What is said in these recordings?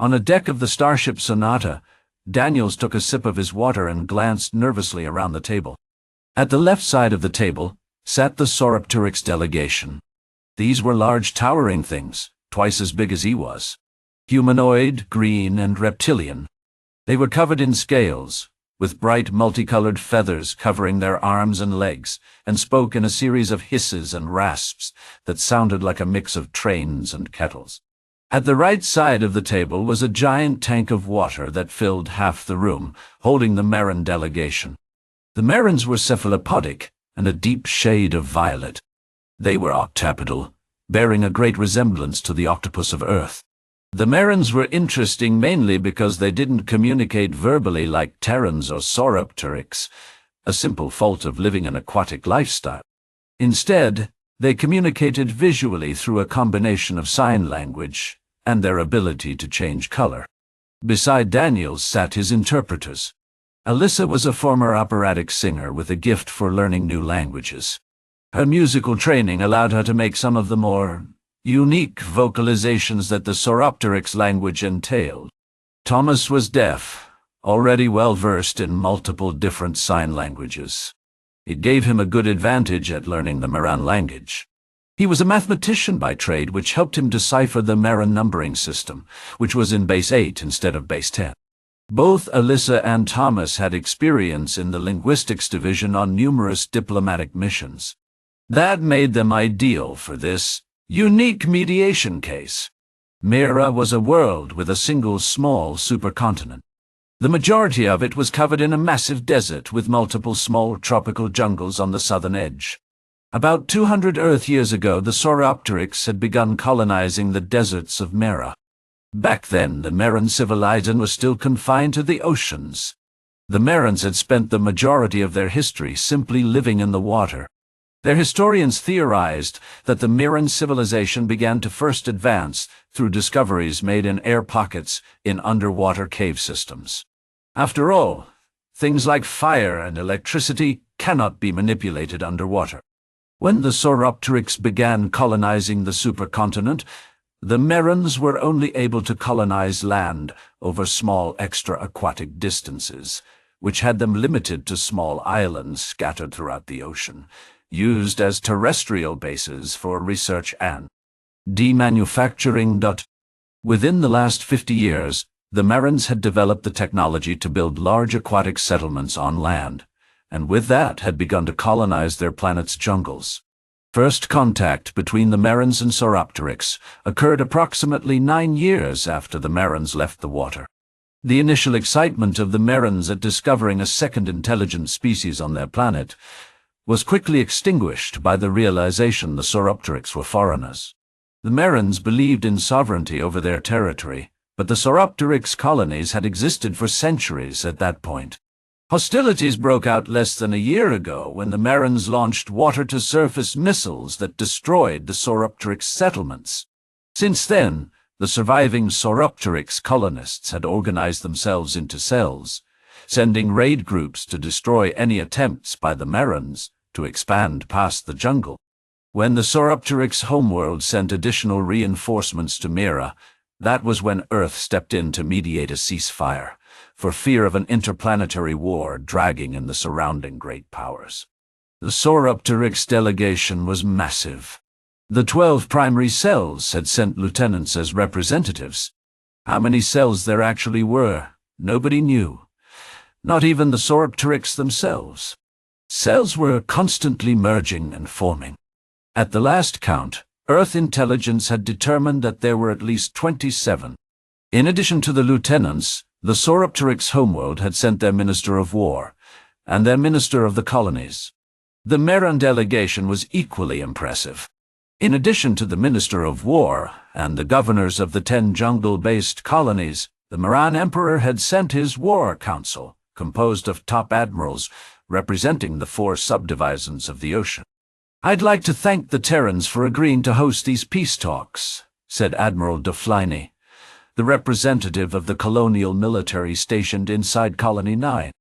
On a deck of the Starship Sonata, Daniels took a sip of his water and glanced nervously around the table. At the left side of the table sat the Sauropteryx delegation. These were large towering things, twice as big as he was. Humanoid, green, and reptilian. They were covered in scales, with bright multicolored feathers covering their arms and legs, and spoke in a series of hisses and rasps that sounded like a mix of trains and kettles. At the right side of the table was a giant tank of water that filled half the room, holding the Meran delegation. The Merans were cephalopodic and a deep shade of violet. They were octapedal, bearing a great resemblance to the octopus of Earth. The Merans were interesting mainly because they didn't communicate verbally like Terrans or Sauropteryx, a simple fault of living an aquatic lifestyle. Instead, they communicated visually through a combination of sign language and their ability to change color. Beside Daniels sat his interpreters. Alyssa was a former operatic singer with a gift for learning new languages. Her musical training allowed her to make some of the more unique vocalizations that the Sauropteryx language entailed. Thomas was deaf, already well versed in multiple different sign languages. It gave him a good advantage at learning the Meran language. He was a mathematician by trade, which helped him decipher the Meran numbering system, which was in base 8 instead of base 10. Both Alyssa and Thomas had experience in the linguistics division on numerous diplomatic missions. That made them ideal for this unique mediation case. Mera was a world with a single small supercontinent. The majority of it was covered in a massive desert with multiple small tropical jungles on the southern edge. About 200 Earth years ago, the Sauropteryx had begun colonizing the deserts of Mera. Back then, the Meran civilization was still confined to the oceans. The Merans had spent the majority of their history simply living in the water. Their historians theorized that the Meran civilization began to first advance through discoveries made in air pockets in underwater cave systems. After all, things like fire and electricity cannot be manipulated underwater. When the Sauropteryx began colonizing the supercontinent, the Merans were only able to colonize land over small extra-aquatic distances, which had them limited to small islands scattered throughout the ocean, used as terrestrial bases for research and demanufacturing. Within the last 50 years, the Merans had developed the technology to build large aquatic settlements on land, and with that had begun to colonize their planet's jungles. First contact between the Merans and Sauropteryx occurred approximately 9 years after the Merans left the water. The initial excitement of the Merans at discovering a second intelligent species on their planet was quickly extinguished by the realization the Sauropteryx were foreigners. The Merans believed in sovereignty over their territory, but the Sauropteryx colonies had existed for centuries at that point. Hostilities broke out less than a year ago when the Merans launched water-to-surface missiles that destroyed the Sauropteryx settlements. Since then, the surviving Sauropteryx colonists had organized themselves into cells, sending raid groups to destroy any attempts by the Merans to expand past the jungle. When the Sauropteryx homeworld sent additional reinforcements to Mera, that was when Earth stepped in to mediate a ceasefire, for fear of an interplanetary war dragging in the surrounding great powers. The Sauropteryx delegation was massive. The 12 primary cells had sent lieutenants as representatives. How many cells there actually were, nobody knew. Not even the Sauropteryx themselves. Cells were constantly merging and forming. At the last count, Earth intelligence had determined that there were at least 27. In addition to the lieutenants, the Sauropteryx homeworld had sent their Minister of War and their Minister of the Colonies. The Meran delegation was equally impressive. In addition to the Minister of War and the governors of the 10 jungle-based colonies, the Meran Emperor had sent his War Council, composed of top admirals representing the 4 subdivisions of the ocean. "I'd like to thank the Terrans for agreeing to host these peace talks," said Admiral Defliny, the representative of the colonial military stationed inside Colony 9.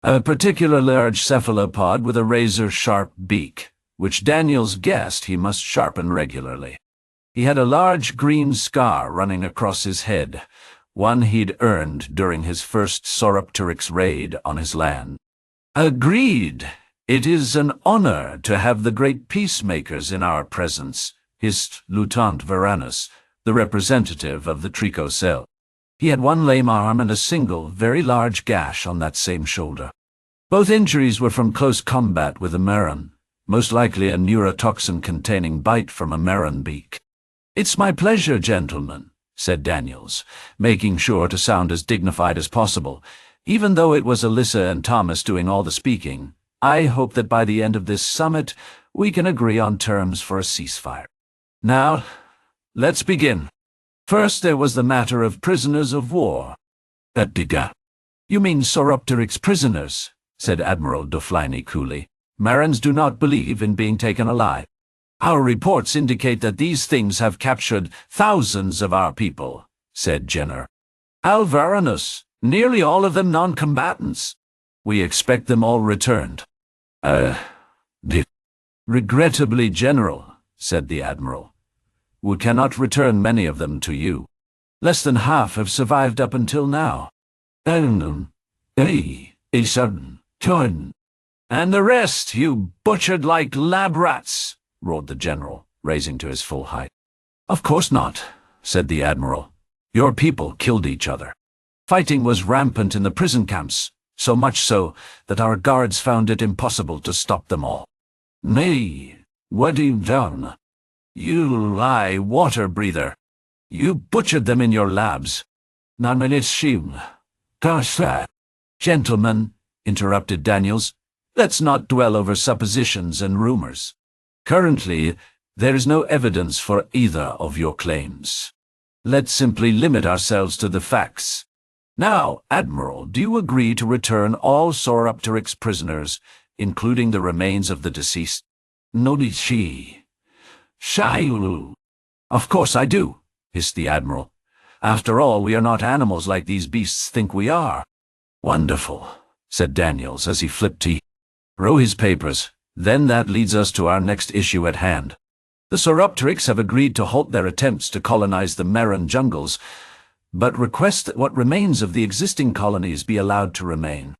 A particularly large cephalopod with a razor-sharp beak, which Daniels guessed he must sharpen regularly. He had a large green scar running across his head, one he'd earned during his first Sauropteryx raid on his land. "Agreed. It is an honor to have the great peacemakers in our presence," hissed Lieutenant Varanus, the representative of the Trico cell. He had one lame arm and a single, very large gash on that same shoulder. Both injuries were from close combat with a Meran, most likely a neurotoxin-containing bite from a Meran beak. "It's my pleasure, gentlemen," said Daniels, making sure to sound as dignified as possible. Even though it was Alyssa and Thomas doing all the speaking, I hope that by the end of this summit we can agree on terms for a ceasefire. Now, let's begin. First there was the matter of prisoners of war. "You mean Sauropteryx prisoners," said Admiral Duflini coolly. "Marans do not believe in being taken alive. Our reports indicate that these things have captured thousands of our people," said Jenner. "Alvaranus, nearly all of them non-combatants. We expect them all returned." "Regrettably, General," said the Admiral, "we cannot return many of them to you. Less than half have survived up until now. And the rest, you butchered like lab rats," roared the General, raising to his full height. "Of course not," said the Admiral. "Your people killed each other. Fighting was rampant in the prison camps, so much so that our guards found it impossible to stop them all." "Nay, what have you done? You lie, water breather. You butchered them in your labs." "Gentlemen," interrupted Daniels, "let's not dwell over suppositions and rumors. Currently, there is no evidence for either of your claims. Let's simply limit ourselves to the facts. Now, Admiral, do you agree to return all Sauropteryx prisoners, including the remains of the deceased?" "Nodishi. Shaiulu." "Of course I do," hissed the Admiral. "After all, we are not animals like these beasts think we are." "Wonderful," said Daniels as he flipped to row his papers. "Then that leads us to our next issue at hand. The Sauropteryx have agreed to halt their attempts to colonize the Meran jungles, but request that what remains of the existing colonies be allowed to remain."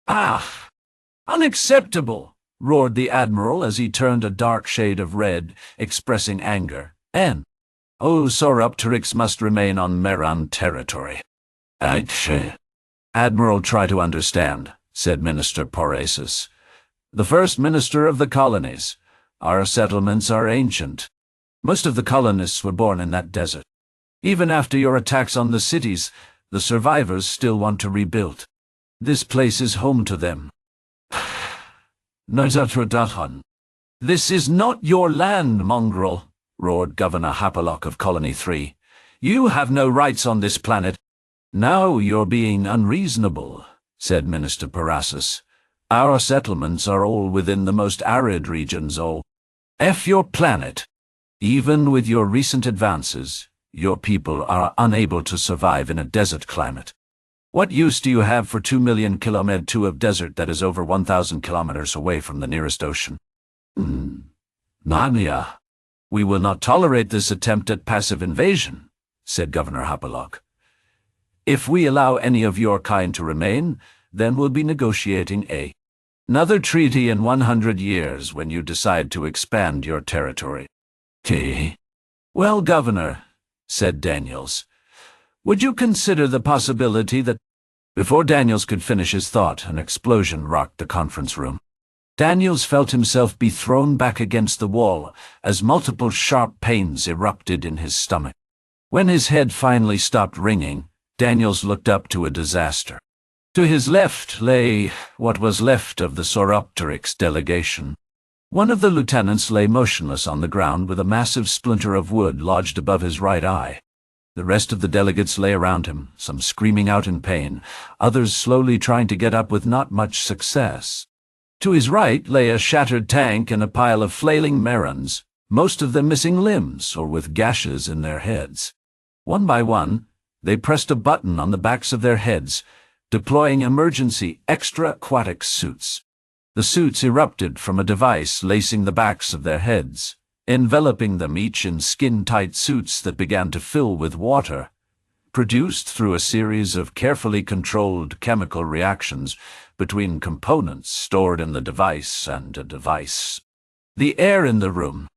"Ah! Unacceptable!" roared the Admiral as he turned a dark shade of red, expressing anger. Sauropteryx must remain on Meran territory." "Admiral, try to understand," said Minister Parasus. "The first minister of the colonies. Our settlements are ancient. Most of the colonists were born in that desert. Even after your attacks on the cities, the survivors still want to rebuild. This place is home to them." "This is not your land, mongrel," roared Governor Hapalock of Colony 3. "You have no rights on this planet." "Now you're being unreasonable," said Minister Parasus. "Our settlements are all within the most arid regions. F your planet. Even with your recent advances, your people are unable to survive in a desert climate. What use do you have for 2 million kilometers of desert that is over 1,000 kilometers away from the nearest ocean?" "Nanya. We will not tolerate this attempt at passive invasion," said Governor Hapalock. "If we allow any of your kind to remain, then we'll be negotiating another treaty in 100 years when you decide to expand your territory." "Well, Governor," said Daniels, "would you consider the possibility that—" Before Daniels could finish his thought, an explosion rocked the conference room. Daniels felt himself be thrown back against the wall as multiple sharp pains erupted in his stomach. When his head finally stopped ringing, Daniels looked up to a disaster. To his left lay what was left of the Sauropteryx delegation. One of the lieutenants lay motionless on the ground with a massive splinter of wood lodged above his right eye. The rest of the delegates lay around him, some screaming out in pain, others slowly trying to get up with not much success. To his right lay a shattered tank and a pile of flailing Merans, most of them missing limbs or with gashes in their heads. One by one, they pressed a button on the backs of their heads, deploying emergency extra-aquatic suits. The suits erupted from a device lacing the backs of their heads, enveloping them each in skin-tight suits that began to fill with water. produced through a series of carefully controlled chemical reactions between components stored in the device and a device. The air in the room.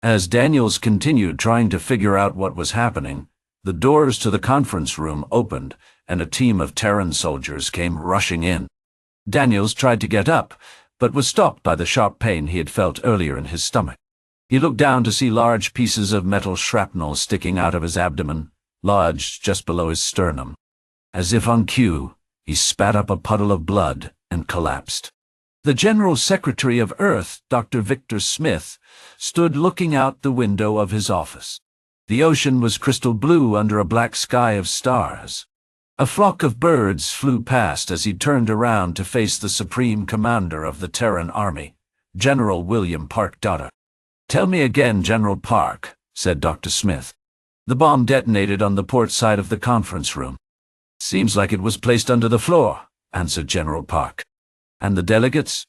As Daniels continued trying to figure out what was happening, the doors to the conference room opened, and a team of Terran soldiers came rushing in. Daniels tried to get up, but was stopped by the sharp pain he had felt earlier in his stomach. He looked down to see large pieces of metal shrapnel sticking out of his abdomen, lodged just below his sternum. As if on cue, he spat up a puddle of blood and collapsed. The General Secretary of Earth, Dr. Victor Smith, stood looking out the window of his office. The ocean was crystal blue under a black sky of stars. A flock of birds flew past as he turned around to face the Supreme Commander of the Terran Army, General William Park Dotter. "Tell me again, General Park," said Dr. Smith. "The bomb detonated on the port side of the conference room." "Seems like it was placed under the floor," answered General Park. "And the delegates?"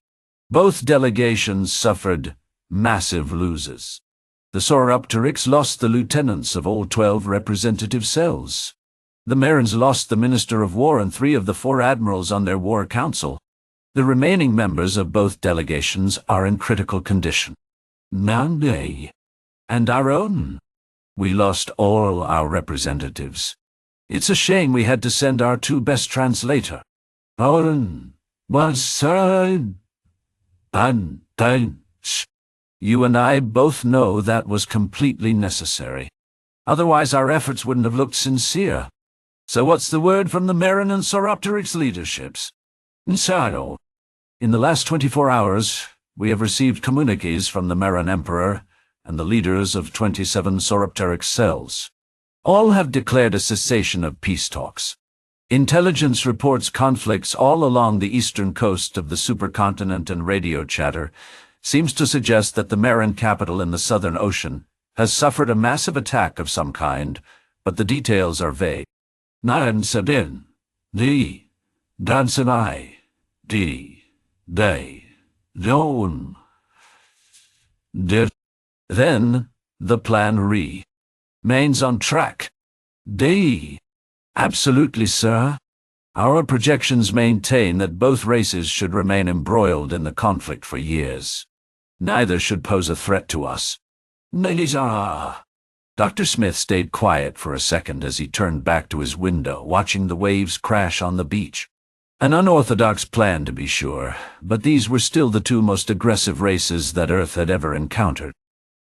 "Both delegations suffered massive losses. The Sauropteryx lost the lieutenants of all 12 representative cells. The Merans lost the Minister of War and 3 of the 4 admirals on their war council. The remaining members of both delegations are in critical condition." "Monday. And our own. We lost all our representatives. It's a shame we had to send our 2 best translator." "Oren was You and I both know that was completely necessary. Otherwise our efforts wouldn't have looked sincere. So what's the word from the Meran and Sauropteryx leaderships?" "Nsaro. In the last 24 hours, we have received communiques from the Meran Emperor and the leaders of 27 Sauropteryx cells. All have declared a cessation of peace talks. Intelligence reports conflicts all along the eastern coast of the supercontinent, and radio chatter seems to suggest that the Meran capital in the Southern Ocean has suffered a massive attack of some kind, but the details are vague. Naran Sabin, D. Dansanai, D. Day, Don. Then, the plan remains on track. D. Absolutely, sir. Our projections maintain that both races should remain embroiled in the conflict for years. Neither should pose a threat to us. Nilizar. Dr. Smith stayed quiet for a second as he turned back to his window, watching the waves crash on the beach. An unorthodox plan, to be sure, but these were still the 2 most aggressive races that Earth had ever encountered.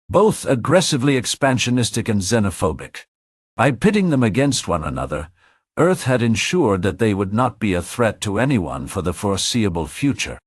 Both aggressively expansionistic and xenophobic. By pitting them against one another, Earth had ensured that they would not be a threat to anyone for the foreseeable future.